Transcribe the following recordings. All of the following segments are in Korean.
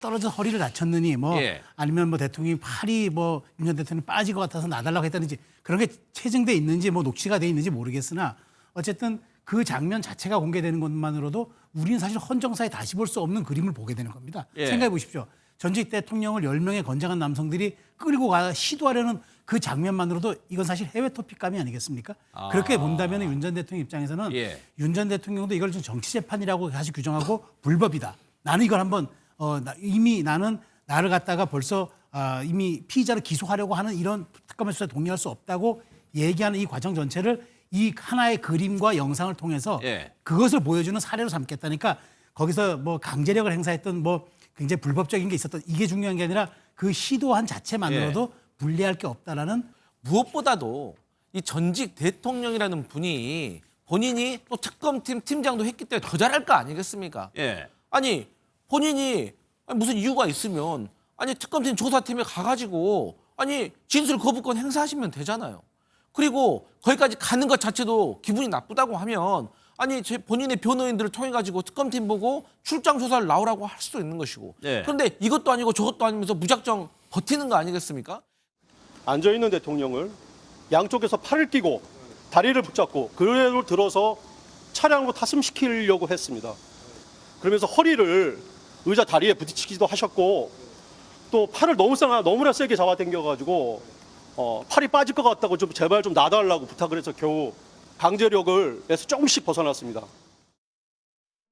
떨어져 허리를 다쳤느니 뭐 예. 아니면 뭐 대통령이 팔이 뭐 윤 전 대통령이 빠질 것 같아서 놔달라고 했다든지 그런 게 체증돼 있는지 뭐 녹취가 돼 있는지 모르겠으나 어쨌든 그 장면 자체가 공개되는 것만으로도 우리는 사실 헌정사에 다시 볼 수 없는 그림을 보게 되는 겁니다. 예. 생각해 보십시오. 전직 대통령을 10명의 건장한 남성들이 끌고 가 시도하려는 그 장면만으로도 이건 사실 해외 토픽감이 아니겠습니까? 그렇게 본다면 윤 전 대통령 입장에서는 예. 윤 전 대통령도 이걸 좀 정치 재판이라고 다시 규정하고 불법이다. 나는 이걸 한번 이미 나는 나를 갖다가 벌써 이미 피의자를 기소하려고 하는 이런 특검의 수사에 동의할 수 없다고 얘기하는 이 과정 전체를 이 하나의 그림과 영상을 통해서 예. 그것을 보여주는 사례로 삼겠다니까 거기서 뭐 강제력을 행사했던 뭐 굉장히 불법적인 게 있었던 이게 중요한 게 아니라 그 시도한 자체만으로도 불리할 게 없다라는 무엇보다도 이 전직 대통령이라는 분이 본인이 또 특검팀 팀장도 했기 때문에 더 잘할 거 아니겠습니까? 예. 아니 본인이 무슨 이유가 있으면 아니 특검팀 조사팀에 가가지고 아니 진술 거부권 행사하시면 되잖아요. 그리고 거기까지 가는 것 자체도 기분이 나쁘다고 하면 아니 본인의 변호인들을 통해 가지고 특검팀 보고 출장 조사를 나오라고 할 수도 있는 것이고. 네. 그런데 이것도 아니고 저것도 아니면서 무작정 버티는 거 아니겠습니까? 앉아있는 대통령을 양쪽에서 팔을 끼고 다리를 붙잡고 그대로 들어서 차량으로 탑승시키려고 했습니다. 그러면서 허리를 의자 다리에 부딪히기도 하셨고 또 팔을 너무나 세게 잡아당겨가지고 팔이 빠질 것 같다고 좀 제발 좀 놔달라고 부탁을 해서 겨우 강제력을 에서 조금씩 벗어났습니다.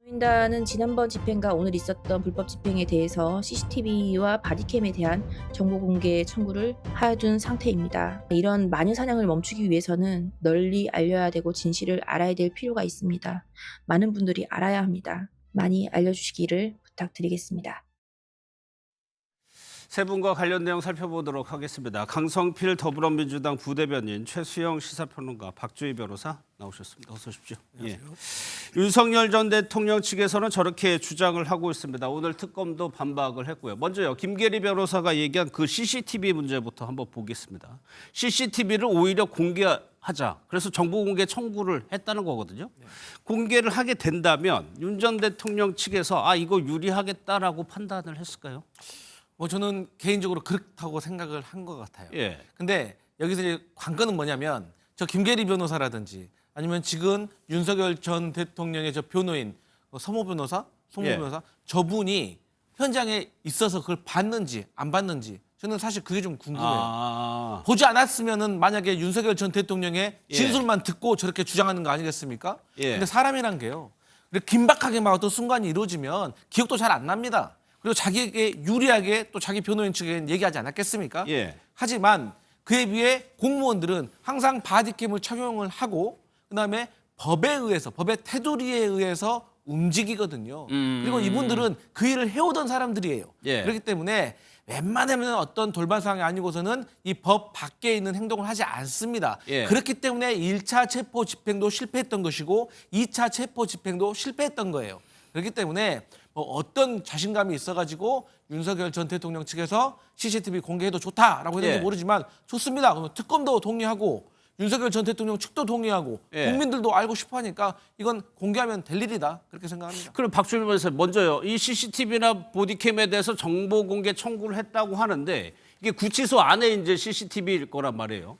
민단은 지난번 집행과 오늘 있었던 불법 집행에 대해서 CCTV와 바디캠에 대한 정보 공개 청구를 하여둔 상태입니다. 이런 마녀 사냥을 멈추기 위해서는 널리 알려야 되고 진실을 알아야 될 필요가 있습니다. 많은 분들이 알아야 합니다. 많이 알려주시기를 부탁드리겠습니다. 세 분과 관련 내용 살펴보도록 하겠습니다. 강성필 더불어민주당 부대변인, 최수영 시사평론가, 박주희 변호사 나오셨습니다. 어서 오십시오. 예. 윤석열 전 대통령 측에서는 저렇게 주장을 하고 있습니다. 오늘 특검도 반박을 했고요. 먼저요, 김계리 변호사가 얘기한 그 CCTV 문제부터 한번 보겠습니다. CCTV를 오히려 공개하자. 그래서 정보 공개 청구를 했다는 거거든요. 공개를 하게 된다면 윤 전 대통령 측에서 이거 유리하겠다라고 판단을 했을까요? 뭐 저는 개인적으로 그렇다고 생각을 한 것 같아요. 예. 근데 여기서 이제 관건은 뭐냐면 저 김계리 변호사라든지 아니면 지금 윤석열 전 대통령의 저 변호인 서모 변호사, 송모 예. 변호사 저분이 현장에 있어서 그걸 봤는지 안 봤는지 저는 사실 그게 좀 궁금해요. 보지 않았으면은 만약에 윤석열 전 대통령의 진술만 듣고 저렇게 주장하는 거 아니겠습니까? 예. 근데 사람이란 게요. 그렇게 긴박하게 막 어떤 순간이 이루어지면 기억도 잘 안 납니다. 그리고 자기에게 유리하게 또 자기 변호인 측에 얘기하지 않았겠습니까? 예. 하지만 그에 비해 공무원들은 항상 바디캠을 착용을 하고 그다음에 법에 의해서 법의 테두리에 의해서 움직이거든요. 그리고 이분들은 그 일을 해오던 사람들이에요. 예. 그렇기 때문에 웬만하면 어떤 돌발 상황이 아니고서는 이 법 밖에 있는 행동을 하지 않습니다. 예. 그렇기 때문에 1차 체포 집행도 실패했던 것이고 2차 체포 집행도 실패했던 거예요. 그렇기 때문에 어떤 자신감이 있어가지고 윤석열 전 대통령 측에서 CCTV 공개해도 좋다라고 했는지 예. 모르지만 좋습니다. 그러면 특검도 동의하고 윤석열 전 대통령 측도 동의하고 예. 국민들도 알고 싶어하니까 이건 공개하면 될 일이다 그렇게 생각합니다. 그럼 박주민 변호사 먼저요. 이 CCTV나 보디캠에 대해서 정보 공개 청구를 했다고 하는데 이게 구치소 안에 이제 CCTV일 거란 말이에요.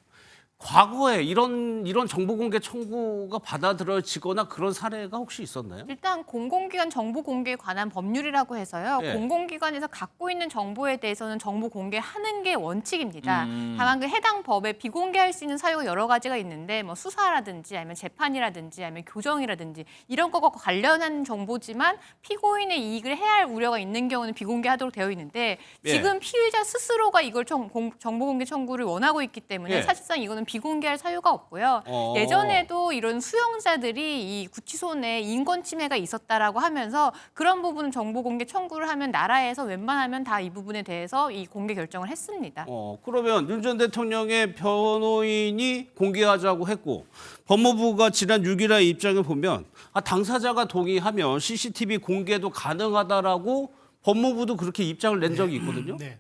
과거에 이런 정보 공개 청구가 받아들여지거나 그런 사례가 혹시 있었나요? 일단 공공기관 정보 공개에 관한 법률이라고 해서요. 예. 공공기관에서 갖고 있는 정보에 대해서는 정보 공개하는 게 원칙입니다. 다만 그 해당 법에 비공개할 수 있는 사유가 여러 가지가 있는데 뭐 수사라든지 아니면 재판이라든지 아니면 교정이라든지 이런 것과 관련한 정보지만 피고인의 이익을 해할 우려가 있는 경우는 비공개하도록 되어 있는데 예. 지금 피의자 스스로가 이걸 정보 공개 청구를 원하고 있기 때문에 예. 사실상 이거는 비공개할 사유가 없고요. 예전에도 이런 수용자들이 이 구치소 내 인권 침해가 있었다라고 하면서 그런 부분은 정보 공개 청구를 하면 나라에서 웬만하면 다 이 부분에 대해서 이 공개 결정을 했습니다. 그러면 윤 전 대통령의 변호인이 공개하자고 했고 법무부가 지난 6일의 입장을 보면 당사자가 동의하면 CCTV 공개도 가능하다라고 법무부도 그렇게 입장을 낸 적이 있거든요. 네.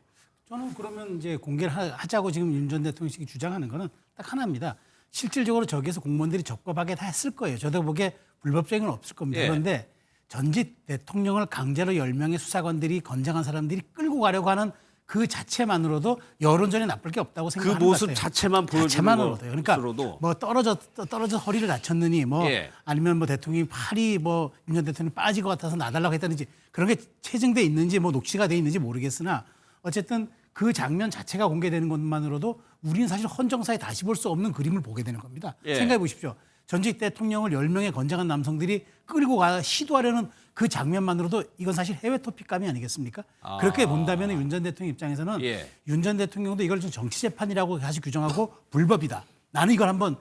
저는 그러면 이제 공개를 하자고 지금 윤 전 대통령 측이 주장하는 거는 딱 하나입니다. 실질적으로 저기에서 공무원들이 적법하게 다 했을 거예요. 저도 보기에 불법적인 건 없을 겁니다. 예. 그런데 전직 대통령을 강제로 10명의 수사관들이 건장한 사람들이 끌고 가려고 하는 그 자체만으로도 여론전에 나쁠 게 없다고 그 생각하는 것 모습 같아요. 자체만 보여주는 자체만으로도요. 그러니까 것으로도. 뭐 떨어져 허리를 다쳤느니 뭐 예. 아니면 뭐 대통령이 팔이 뭐 윤 전 대통령이 빠질 것 같아서 나달라고 했다든지 그런 게 체증돼 있는지 뭐 녹취가 돼 있는지 모르겠으나 어쨌든 그 장면 자체가 공개되는 것만으로도 우리는 사실 헌정사에 다시 볼 수 없는 그림을 보게 되는 겁니다. 예. 생각해 보십시오. 전직 대통령을 10명의 건장한 남성들이 끌고 가 시도하려는 그 장면만으로도 이건 사실 해외 토픽감이 아니겠습니까? 그렇게 본다면 윤 전 대통령 입장에서는 예. 윤 전 대통령도 이걸 좀 정치 재판이라고 다시 규정하고 불법이다. 나는 이걸 한번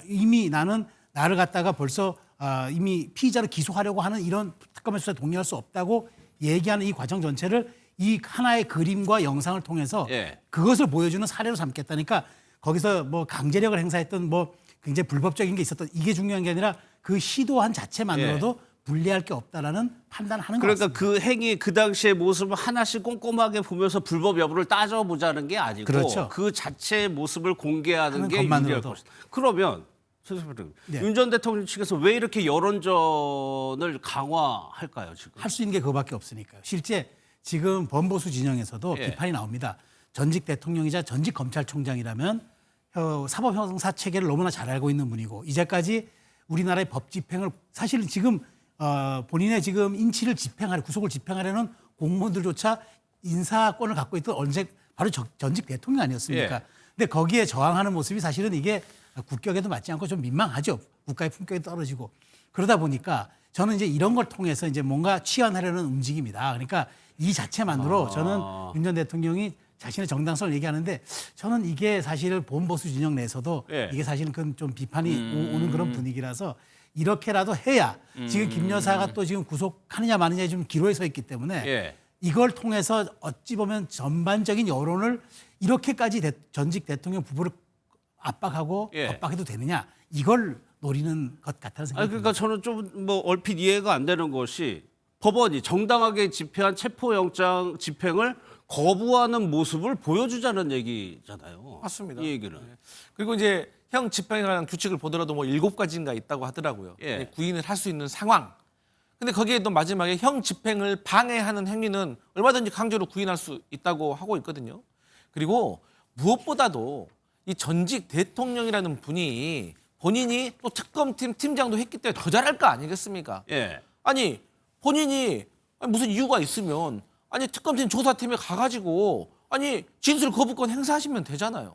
이미 나는 나를 갖다가 벌써 이미 피의자로 기소하려고 하는 이런 특검의 수사에 동의할 수 없다고 얘기하는 이 과정 전체를 이 하나의 그림과 영상을 통해서 예. 그것을 보여주는 사례로 삼겠다니까 거기서 뭐 강제력을 행사했던 뭐 굉장히 불법적인 게 있었던 이게 중요한 게 아니라 그 시도한 자체만으로도 불리할 게 없다라는 판단하는 것 그러니까 같습니다. 그 행위 그 당시의 모습을 하나씩 꼼꼼하게 보면서 불법 여부를 따져보자는 게 아니고 그렇죠. 그 자체의 모습을 공개하는 하는 게 유리할 것만으로도. 것이다. 그러면 윤 네. 전 대통령 측에서 왜 이렇게 여론전을 강화할까요 지금? 할 수 있는 게 그거밖에 없으니까요. 실제 지금 범보수 진영에서도 예. 비판이 나옵니다. 전직 대통령이자 전직 검찰총장이라면 사법 형사 체계를 너무나 잘 알고 있는 분이고 이제까지 우리나라의 법 집행을 사실 지금 본인의 지금 인치를 구속을 집행하려는 공무원들조차 인사권을 갖고 있던 언제 바로 전직 대통령 아니었습니까? 예. 근데 거기에 저항하는 모습이 사실은 이게 국격에도 맞지 않고 좀 민망하죠. 국가의 품격이 떨어지고 그러다 보니까 저는 이제 이런 걸 통해서 이제 뭔가 취한하려는 움직임이다. 그러니까 이 자체만으로 저는 윤 전 대통령이 자신의 정당성을 얘기하는데 저는 이게 사실 본보수 진영 내에서도 예. 이게 사실은 좀 비판이 오는 그런 분위기라서 이렇게라도 해야 지금 김 여사가 또 지금 구속하느냐 마느냐에 좀 기로에 서 있기 때문에 예. 이걸 통해서 어찌 보면 전반적인 여론을 이렇게까지 전직 대통령 부부를 압박하고 예. 압박해도 되느냐 이걸 노리는 것 같다는 생각이 그러니까 저는 좀 뭐 얼핏 이해가 안 되는 것이 법원이 정당하게 집행한 체포영장 집행을 거부하는 모습을 보여주자는 얘기잖아요. 맞습니다. 이 얘기는. 그리고 이제 형 집행에 관한 규칙을 보더라도 뭐 7가지인가 있다고 하더라고요. 예. 구인을 할 수 있는 상황. 근데 거기에 또 마지막에 형 집행을 방해하는 행위는 얼마든지 강제로 구인할 수 있다고 하고 있거든요. 그리고 무엇보다도 이 전직 대통령이라는 분이 본인이 또 특검팀 팀장도 했기 때문에 더 잘할 거 아니겠습니까? 예. 아니 본인이 무슨 이유가 있으면 아니 특검팀 조사팀에 가가지고 아니 진술 거부권 행사하시면 되잖아요.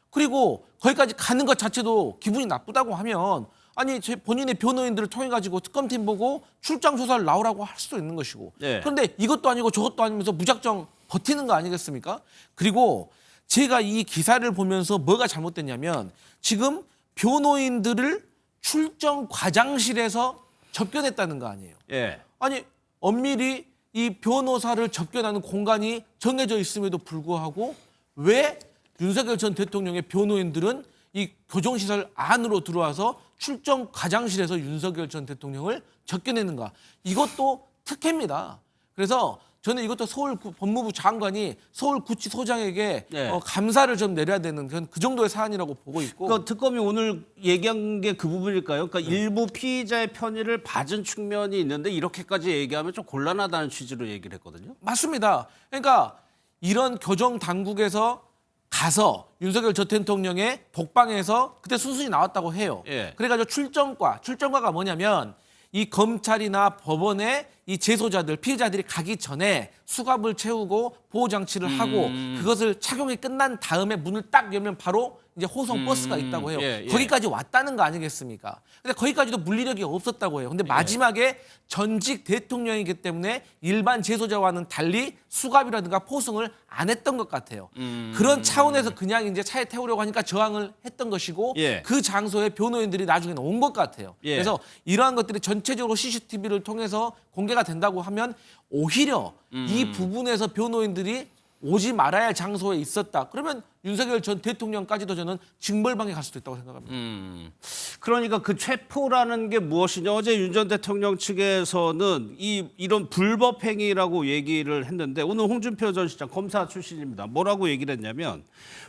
그리고 거기까지 가는 것 자체도 기분이 나쁘다고 하면 아니 본인의 변호인들을 통해 가지고 특검팀 보고 출장 조사를 나오라고 할 수도 있는 것이고. 네. 그런데 이것도 아니고 저것도 아니면서 무작정 버티는 거 아니겠습니까? 그리고 제가 이 기사를 보면서 뭐가 잘못됐냐면 지금 변호인들을 출정 과장실에서 접견했다는 거 아니에요. 예. 아니 엄밀히 이 변호사를 접견하는 공간이 정해져 있음에도 불구하고 왜 윤석열 전 대통령의 변호인들은 이 교정시설 안으로 들어와서 출정 과장실에서 윤석열 전 대통령을 접견했는가? 이것도 특혜입니다. 그래서 저는 이것도 서울 법무부 장관이 서울구치소장에게 네. 감사를 좀 내려야 되는 그 정도의 사안이라고 보고 있고. 그러니까 특검이 오늘 얘기한 게 그 부분일까요? 그러니까 일부 피의자의 편의를 봐준 측면이 있는데 이렇게까지 얘기하면 좀 곤란하다는 취지로 얘기를 했거든요. 맞습니다. 그러니까 이런 교정 당국에서 가서 윤석열 전 대통령의 독방에서 그때 순순히 나왔다고 해요. 예. 그래가지고 출정과가 뭐냐면 이 검찰이나 법원에 이 재소자들, 피해자들이 가기 전에 수갑을 채우고 보호장치를 하고 그것을 착용이 끝난 다음에 문을 딱 열면 바로 이제 호송 버스가 있다고 해요. 예, 예. 거기까지 왔다는 거 아니겠습니까? 근데 거기까지도 물리력이 없었다고 해요. 근데 마지막에 전직 대통령이기 때문에 일반 재소자와는 달리 수갑이라든가 포승을 안 했던 것 같아요. 그런 차원에서 그냥 이제 차에 태우려고 하니까 저항을 했던 것이고 예. 그 장소에 변호인들이 나중에는 온 것 같아요. 예. 그래서 이러한 것들이 전체적으로 CCTV를 통해서 공개가 된다고 하면 오히려 이 부분에서 변호인들이 오지 말아야 할 장소에 있었다. 그러면 윤석열 전 대통령까지도 저는 징벌방에 갈 수도 있다고 생각합니다. 그러니까 그 체포라는 게 무엇이냐. 어제 윤 전 대통령 측에서는 이런 불법 행위라고 얘기를 했는데 오늘 홍준표 전 시장 검사 출신입니다. 뭐라고 얘기를 했냐면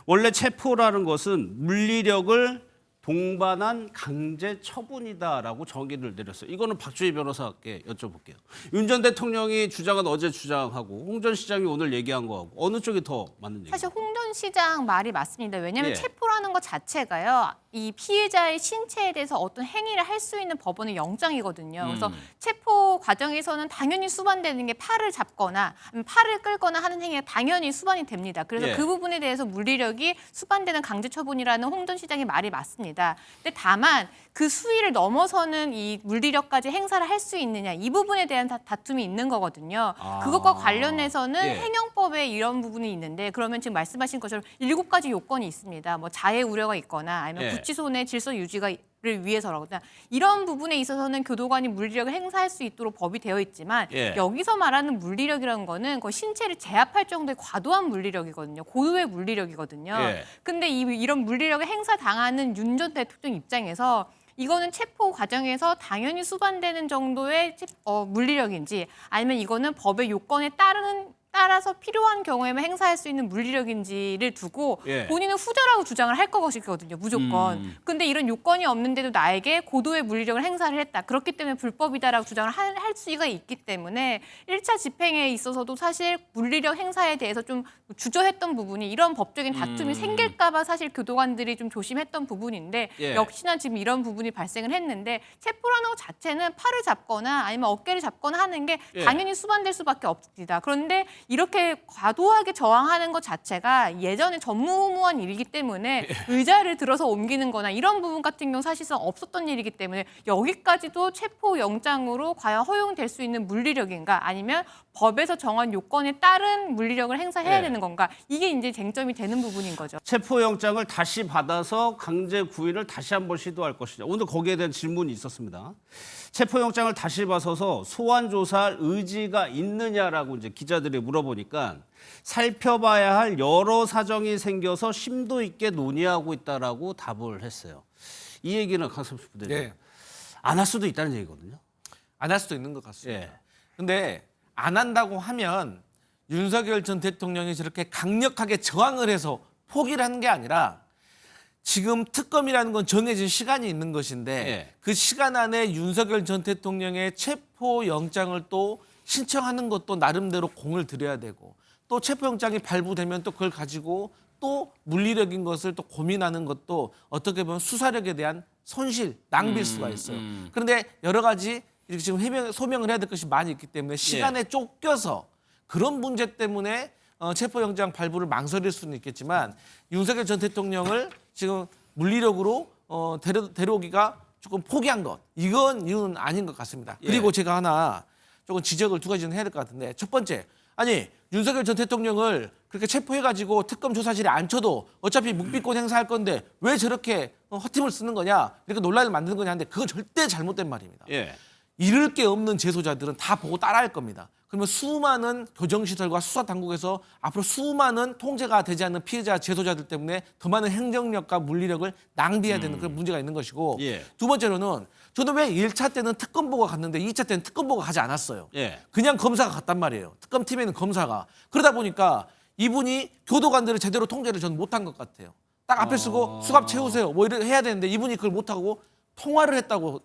원래 체포라는 것은 물리력을 동반한 강제 처분이다라고 정의를 내렸어요. 이거는 박주희 변호사께 여쭤볼게요. 윤 전 대통령이 주장은 어제 주장하고 홍 전 시장이 오늘 얘기한 거하고 어느 쪽이 더 맞는 얘기예요? 사실 홍 전 시장 말이 맞습니다. 왜냐하면 예. 체포라는 것 자체가요. 이 피해자의 신체에 대해서 어떤 행위를 할 수 있는 법원의 영장이거든요. 그래서 체포 과정에서는 당연히 수반되는 게 팔을 잡거나 팔을 끌거나 하는 행위가 당연히 수반이 됩니다. 그래서 예. 그 부분에 대해서 물리력이 수반되는 강제 처분이라는 홍 전 시장의 말이 맞습니다. 근데 다만 그 수위를 넘어서는 이 물리력까지 행사를 할 수 있느냐 이 부분에 대한 다툼이 있는 거거든요. 그것과 관련해서는 예. 행정법에 이런 부분이 있는데 그러면 지금 말씀하신 것처럼 7가지 요건이 있습니다. 뭐 자해 우려가 있거나 아니면 예. 구치소 내 질서 유지가 를 위해서라거나 이런 부분에 있어서는 교도관이 물리력을 행사할 수 있도록 법이 되어 있지만 예. 여기서 말하는 물리력이라는 거는 거의 신체를 제압할 정도의 과도한 물리력이거든요. 고도의 물리력이거든요. 예. 근데 이런 물리력을 행사당하는 윤 전 대통령 입장에서 이거는 체포 과정에서 당연히 수반되는 정도의 물리력인지 아니면 이거는 법의 요건에 따라서 필요한 경우에만 행사할 수 있는 물리력인지를 두고 예. 본인은 후자라고 주장을 할 것이거든요. 무조건. 근데 이런 요건이 없는데도 나에게 고도의 물리력을 행사를 했다. 그렇기 때문에 불법이다라고 주장을 할 수가 있기 때문에 1차 집행에 있어서도 사실 물리력 행사에 대해서 좀 주저했던 부분이 이런 법적인 다툼이 생길까 봐 사실 교도관들이 좀 조심했던 부분인데 예. 역시나 지금 이런 부분이 발생을 했는데 체포라는 것 자체는 팔을 잡거나 아니면 어깨를 잡거나 하는 게 예. 당연히 수반될 수밖에 없습니다. 그런데 이렇게 과도하게 저항하는 것 자체가 예전에 전무후무한 일이기 때문에 의자를 들어서 옮기는 거나 이런 부분 같은 경우 사실상 없었던 일이기 때문에 여기까지도 체포 영장으로 과연 허용될 수 있는 물리력인가 아니면 법에서 정한 요건에 따른 물리력을 행사해야 예. 되는 건가 이게 이제 쟁점이 되는 부분인 거죠. 체포영장을 다시 받아서 강제 구인을 다시 한번 시도할 것이냐. 오늘 거기에 대한 질문이 있었습니다. 체포영장을 다시 받아서 소환 조사할 의지가 있느냐라고 이제 기자들이 물어보니까 살펴봐야 할 여러 사정이 생겨서 심도 있게 논의하고 있다라고 답을 했어요. 이 얘기는 강성수 부대님 예. 안 할 수도 있다는 얘기거든요. 안 할 수도 있는 것 같습니다. 예. 근데 안 한다고 하면 윤석열 전 대통령이 저렇게 강력하게 저항을 해서 포기를 하는 게 아니라 지금 특검이라는 건 정해진 시간이 있는 것인데 예. 그 시간 안에 윤석열 전 대통령의 체포 영장을 또 신청하는 것도 나름대로 공을 들여야 되고 또 체포 영장이 발부되면 또 그걸 가지고 또 물리력인 것을 또 고민하는 것도 어떻게 보면 수사력에 대한 손실, 낭비일 수가 있어요. 그런데 여러 가지 이렇게 지금 소명을 해야 될 것이 많이 있기 때문에 시간에 쫓겨서 그런 문제 때문에 체포영장 발부를 망설일 수는 있겠지만 윤석열 전 대통령을 지금 물리력으로 데려오기가 조금 포기한 것 이건 이유는 아닌 것 같습니다. 그리고 제가 하나 조금 지적을 2가지는 해야 될 것 같은데 첫 번째 아니 윤석열 전 대통령을 그렇게 체포해가지고 특검 조사실에 앉혀도 어차피 묵비권 행사할 건데 왜 저렇게 허팀을 쓰는 거냐 이렇게 논란을 만드는 거냐 하는데 그건 절대 잘못된 말입니다. 예. 잃을 게 없는 재소자들은 다 보고 따라할 겁니다. 그러면 수많은 교정시설과 수사당국에서 앞으로 수많은 통제가 되지 않는 피해자 재소자들 때문에 더 많은 행정력과 물리력을 낭비해야 되는 그런 문제가 있는 것이고 예. 두 번째로는 저는 왜 1차 때는 특검보가 갔는데 2차 때는 특검보가 가지 않았어요. 예. 그냥 검사가 갔단 말이에요. 특검팀에는 검사가. 그러다 보니까 이분이 교도관들을 제대로 통제를 저는 못한 것 같아요. 딱 앞에 쓰고 수갑 채우세요. 뭐 이렇게 해야 되는데 이분이 그걸 못하고 통화를 했다고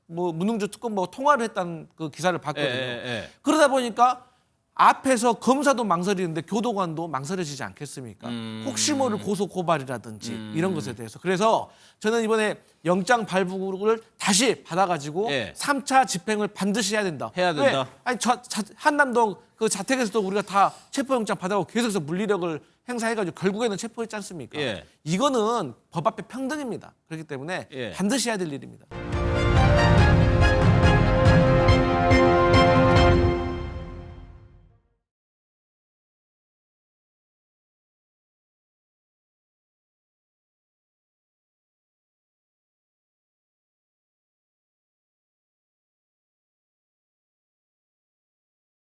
문흥주 특검보가 통화를 했다는 그 기사를 봤거든요. 예. 그러다 보니까 앞에서 검사도 망설이는데 교도관도 망설여지지 않겠습니까? 혹시 모를 고소 고발이라든지 이런 것에 대해서. 그래서 저는 이번에 영장 발부를 다시 받아가지고 예. 3차 집행을 반드시 해야 된다. 해야 된다. 왜? 아니 한남동 그 자택에서도 우리가 다 체포영장 받아고 계속해서 물리력을 행사해가지고 결국에는 체포했지 않습니까? 예. 이거는 법 앞에 평등입니다. 그렇기 때문에 예. 반드시 해야 될 일입니다.